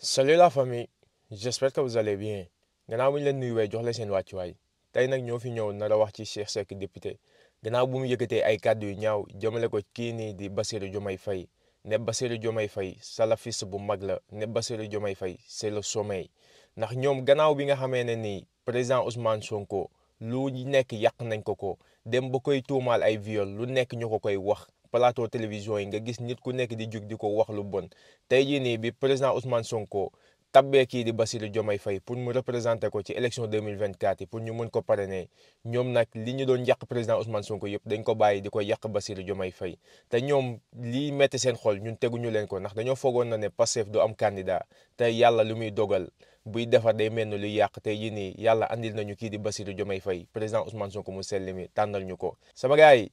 Salut la famille, j'espère que vous allez bien. Gannaaw bu ñu leen nuyuwee jox la seen wàccuwaay tey nag ñoo fi ñëw nar a wax ci Cheikh Seck député gannaaw bu mu yëkkatee ay kàddu yu ñaaw jëmale ko kii nii di Bassirou Diomaye Faye ne Bassirou Diomaye Faye salafiste bu mag la ne Bassirou Diomaye Faye c'est le sommeil ndax ñoom gannaaw bi nga xamee ne nii président Ousmane Sonko lu nekk yàq nañ ko dem ba koy tuumaal ay viol lu nekk ñu ko koy wax. plateau télévision yi nga gis nit ku nekk di jug di ko wax lu bon tey jii nii bi président Ousmane Sonko tabbee kii di Bassirou Diomaye Faye pour mu représenter ko ci élection 2024 yi pour ñu mën ko parrainer ñoom nag li ñu doon yàq président Ousmane Sonko yëpp dañ ko bàyyi di ko yàq Bassirou Diomaye Faye te ñoom lii metti seen xol ñun teguñu leen ko ndax dañoo foogoon na ne Pastef du am candidat te yàlla lu muy dogal buy defar day mel ni luy yàq tey jii nii yàlla andil nañu kii di Bassirou Diomaye Faye président Ousmane Sonko mu sell mi tànnal ñu ko sama gars yi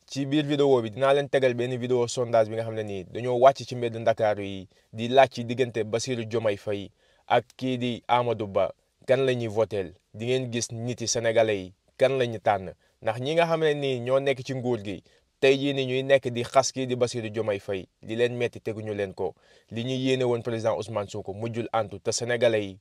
ci biir vidéo bi dinaa leen tegal benn vidéo sondage bi nga xam ne nii dañoo wàcc ci mbedd Ndakaaru yi di laaj ci diggante Bassirou Diomaye Faye ak kii di Amadou Ba kan la ñuy voteel di ngeen gis nit yi sénégalais yi kan la ñu tànn ndax ñi nga xam ne nii ñoo nekk ci nguur gi tey jii ni ñuy nekk di xas kii di Bassirou Diomaye Faye li leen metti teguñu leen ko li ñuy yéene woon président Ousmane Sonko mujjul antu te sénégalais yi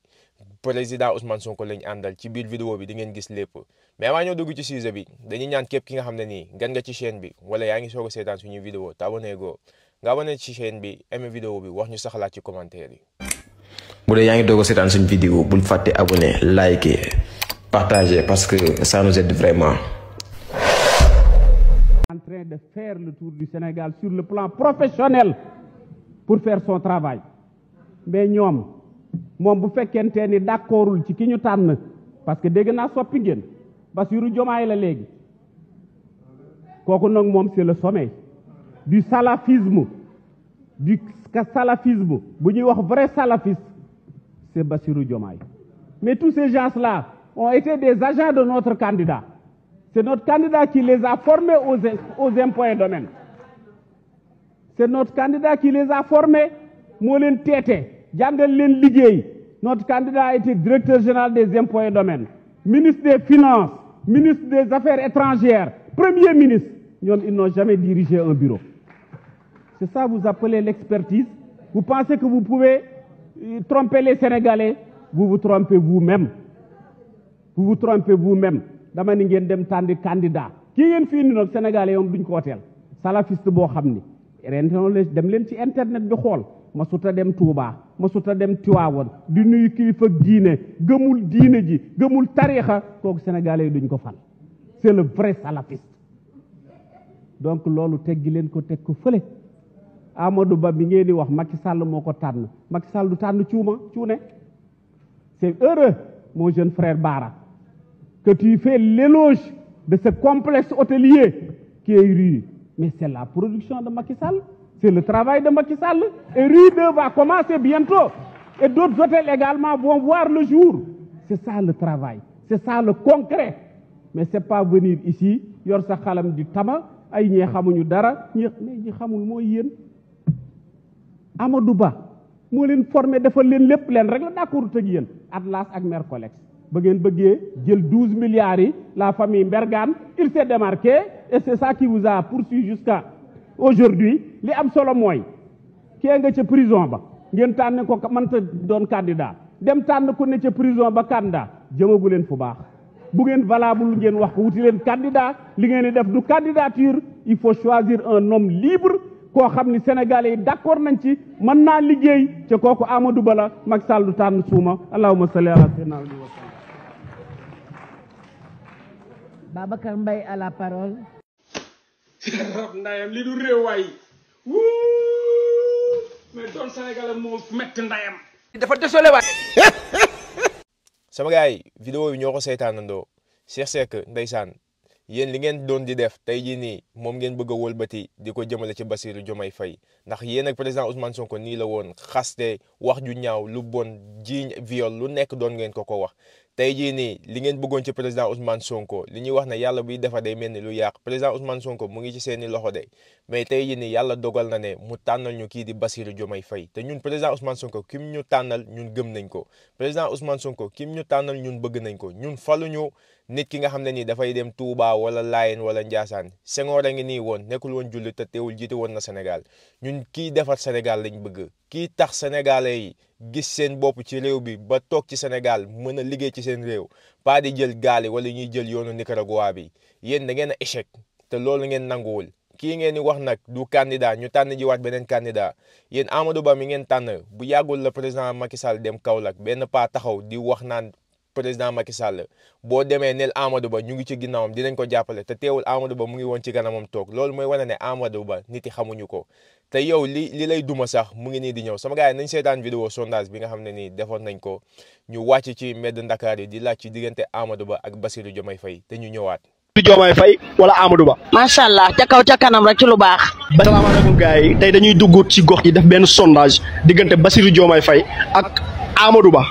président Ousmane Sonko lañ àndal ci biir vidéo bi di ngeen gis lépp mais avant ñoo dugg ci sujet bi dañuy ñaan képp ki nga xam ne nii gan nga ci chaîne bi wala yaa ngi soog a seetaan suñuy vidéo te abonné go nga abonné ci chaîne bi aimé vidéo bi wax ñu sa xalaat ci commentaire yi. bu dee yaa ngi doog a seetaan suñu vidéo bul fàtte abonné liker partager parce que ça nous aide vraiment. En train de faire le tour du Sénégal sur le plan professionnel pour faire son travail mais ñoom moom bu fekkente ni d'accordul ci ki ñu tànn parce que dégg naa soppi ngeen Bassirou Diomaye la léegi kooku nag moom c'est le sommet du salafisme bu ñuy wax vrai salafiste c'est Bassirou Diomaye mais tous ces gens-là ont été des agents de notre candidat. C'est notre candidat qui les a formés aux impôts et domaines. C'est notre candidat qui les a formés moo leen teete jàngal leen liggéey. Notre candidat a été directeur général des impôts et domaines, ministre des finances, ministre des affaires étrangères, premier ministre. Ñoom ils n'ont jamais dirigé un bureau. C'est ça vous appelez l'expertise. Vous pensez que vous pouvez tromper les Sénégalais, vous vous trompez vous-même. Vous vous trompez vous-même. dama ni ngeen dem tànn candidat kii ngeen fii ni nag sénégalais yoom duñ ko woteel salafiste boo xam ni ren dem leen ci internet bi xool masuta dem Touba masuta dem Tiwaawoon di nuyu kilifa diine gëmul diine ji gëmul tariixa kooku sénégalais yi duñ ko fal c'est le vrai salafiste donc loolu teggi leen ko teg ko fële Amadou Ba bi ngeen di wax Macky Sall moo ko tànn Macky Sall du tànn cuune c'est heureux mon jeune frère Bara que tu fais l'éloge de ce complexe hôtelier qui est Rue. Mais c'est la production de Macky Sall, c'est le travail de Macky Sall. Et Rue 2 va commencer bientôt. Et d'autres hôtels également vont voir le jour. C'est ça le travail, c'est ça le concret. Mais c'est pas venir ici yor sa xalam di tama ay ñee xamuñu dara ñi xamul mooy yéen. Amadou Ba moo leen formé defal leen lépp leen rek la d'accord ak yéen Atlas ak Mercolex. ba ngeen bëggee jël 12 milliards yi la famille Mbergane il s'est démarqué et c'est ça qui vous a poursuivi jusqu'à aujourd'hui li am solo mooy kee nga ca prison ba ngeen tànn ko mënta doon candidat dem tànn ko ne ca prison ba candidat jëmagu leen fu baax bu ngeen valable ngeen wax ko wuti leen candidat li ngeen di def du candidature il faut choisir un homme libre koo xam ni sénégalais yi d'accord nañ ci mën naa liggéey ca kooku Amadou Ba la Macky Sall du tànn suuma allahumma salli ala sayyidina Babacar Mbaye à la parole. ndayam li du réew waay wuu mais doon Sénégal moo metti ndayam dafa désolé waay. sama gars yi vidéo bi ñoo ko seetaanandoo Cheikh Seck ndeysaan yéen li ngeen doon di def tey jii nii moom ngeen bëgg a wëlbati di ko jëmale ci Bassirou Diomaye Faye ndax yéen ak président Ousmane Sonko nii la woon xaste wax ju ñaaw lu bon jiiñ viol lu nekk doon ngeen ko wax tey jii nii li ngeen bëggoon ci président Ousmane Sonko li ñuy wax ne yàlla buy defar day mel ni lu yàq président Ousmane Sonko mu ngi ci seeni loxo de mais tey jii nii yàlla dogal na ne mu tànnal ñu kii di Bassirou Diomaye Faye te ñun président Ousmane Sonko kim ñu tànnal ñun gëm nañ ko président Ousmane Sonko kim ñu tànnal ñun bëgg nañ ko ñun faluñu nit ki nga xam ne nii dafay dem Touba wala Laayeen wala Njaasaan Senghor a ngi nii woon nekkul woon jullit te teewul jiite woon na Sénégal ñun kii defar Sénégal lañ bëgg kii tax sénégalais yi gis seen bopp ci réew bi ba toog ci Sénégal mën a liggéey ci seen réew pas di jël gaali wala ñuy jël yoonu Nicaragua bi yéen da ngeen a échec te loolu ngeen nanguwul kii ngeen di wax nag du candidat ñu tànn jiwaat beneen candidat yéen Amadou Ba mi ngeen tànn bu yàggul la président Macky Sall dem Kaolack benn paa taxaw di wax naan président Macky Sall boo demee nel Amadou Ba ñu ngi ci ginnaawam dinañ ko jàppale te teewul Amadou Ba mu ngi woon ci kanamam toog loolu mooy wane ne Amadou Ba nit yi xamuñu ko te yow li lay duma sax mu ngi nii di ñëw sama gars yi nañ seetaan vidéo sondage bi nga xam ne nii defoon nañ ko ñu wàcc ci mbedd Ndakaar yi di laaj ci diggante Amadou Ba ak Bassirou Diomaye Faye te ñu ñëwaat. Diomaye Faye wala Amadou Ba. macha allah ca kaw ca kanam rek ci lu baax. salaamaaleykum gars yi tey dañuy dugg ci gox yi def benn sondage diggante Bassirou Diomaye Faye ak Amadou Ba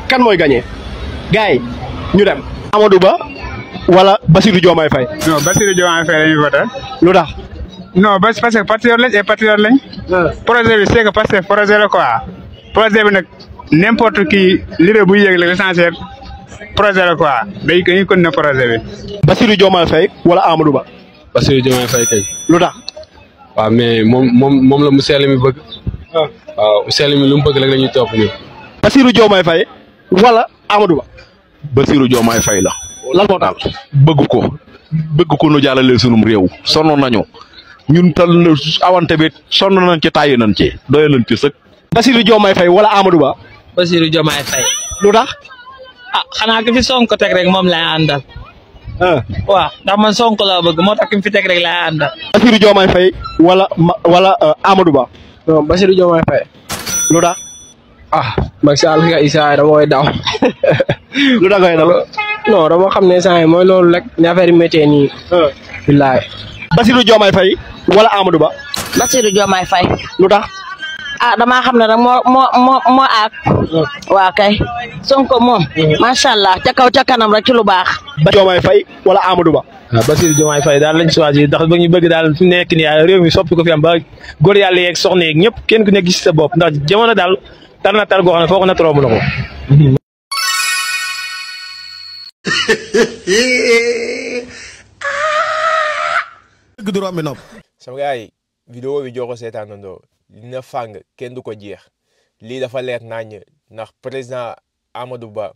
kan mooy gagné gars yi ñu dem. Amadou Ba wala Bassirou Diomaye Faye. non Bassirou Diomaye Faye la ñuy voté. lu tax. non parce que patriote lañ et patriote lañ. projet bi c'est que parce que projet la quoi. projet bi nag n'importe qui leader buy yëg l'essentiel projet la quoi day ko ñu continuer projet bi. Bassirou Diomaye Faye wala Amadou Ba. Bassirou Diomaye Faye kay. lu tax. waaw mais moom la mu sell mi bëgg. waaw mu sell mi lu mu bëgg rek la ñuy topp ñun. Bassirou Diomaye Faye wala Amadou Ba. Bassirou Diomaye Faye la. lan moo tax bëgg ko nu jàllale sunum réew sonn nañu ñun tal awante bi sonn nañ ci tàyyi nañ ci doye nañ ci sëkk. Bassirou Diomaye Faye wala Amadou Ba. Bassirou Diomaye Faye. lu tax. xanaa ki fi Sonko teg rek moom lay àndal. waaw ndax man Sonko laa bëgg moo tax ki fi teg rek lay àndal. Bassirou Diomaye Faye wala Amadou Ba. non Bassirou Diomaye Faye. lu tax. Macky Sall nga Issa dama koy daw. lu tax ngay daw. non dama xam ne saa yi mooy loolu rek ni affaire yi méttee nii. billaay. Bassirou Diomaye Faye wala Amadou Ba. Bassirou Diomaye Faye. lu tax. damaa xam ne rek moo aak. waa kay Sonko moom. macha allah ca kaw ca kanam rek ci lu baax. Diomaye Faye wala Amadou Ba. waaw Bassirou Diomaye Faye daal lañ choisir ndax ba ñu bëgg daal fi nekk nii réew mi soppi ko fi am ba góor yàlla yeeg soxna yeeg ñëpp kenn ku nekk gis sa bopp ndax jamono daal tar na tar goo xam ne foo ko na trop na ko. sama gars yi vidéo bi joo ko seetaanandoo dina fàng kenn du ko jeex lii dafa leer naññ ndax président Amadou Ba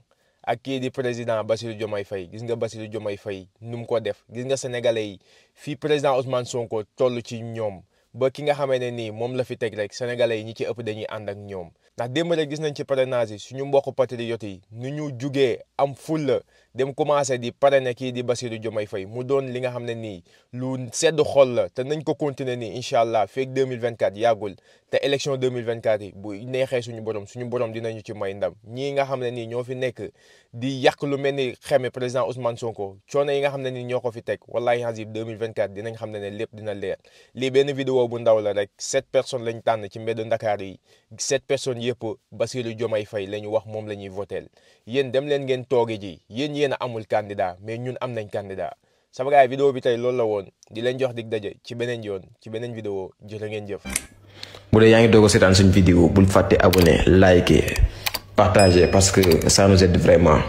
ak kii di président Bassirou Diomaye Faye gis nga Bassirou Diomaye Faye nu mu ko def gis nga sénégalais yi fii président Ousmane Sonko toll ci ñoom ba ki nga xamee ne nii moom la fi teg rek sénégalais yi ñi ci ëpp dañuy ànd ak ñoom ndax démb rek gis nañ ci parrainage yi suñu mbokk patriotes yi nu ñu jugee am fulla dem commencé di parrainer kii di Bassirou Diomaye Faye mu doon li nga xam ne nii lu sedd xol la te nañ ko continuer nii incha allah feeg 2024 yàggul te élection 2024 yi bu neexee suñu borom dinañu ci may ndam ñii nga xam ne nii ñoo fi nekk di yàq lu mel ni xeme président Ousmane Sonko coono yi nga xam ne nii ñoo ko fi teg wallahi hazib 2024 dinañ xam ne lépp dina leer lii benn vidéo bu ndaw la rek 7 personnes lañ tànn ci mbeddu Ndakaar yi 7 personnes yëpp Bassirou Diomaye Faye la ñu wax moom la ñuy voteel yéen dem leen ngeen tooge ji yéen a amul candidat mais ñun am nañ candidat sama gaay vidéo bi tey loolu la woon di leen jox dig daje ci beneen yoon ci beneen vidéo jërë ngeen jëf. bu dee yaa ngi doog a seetaan suñu vidéo bul fàtte abonné liker partager parce que ça nous aide vraiment.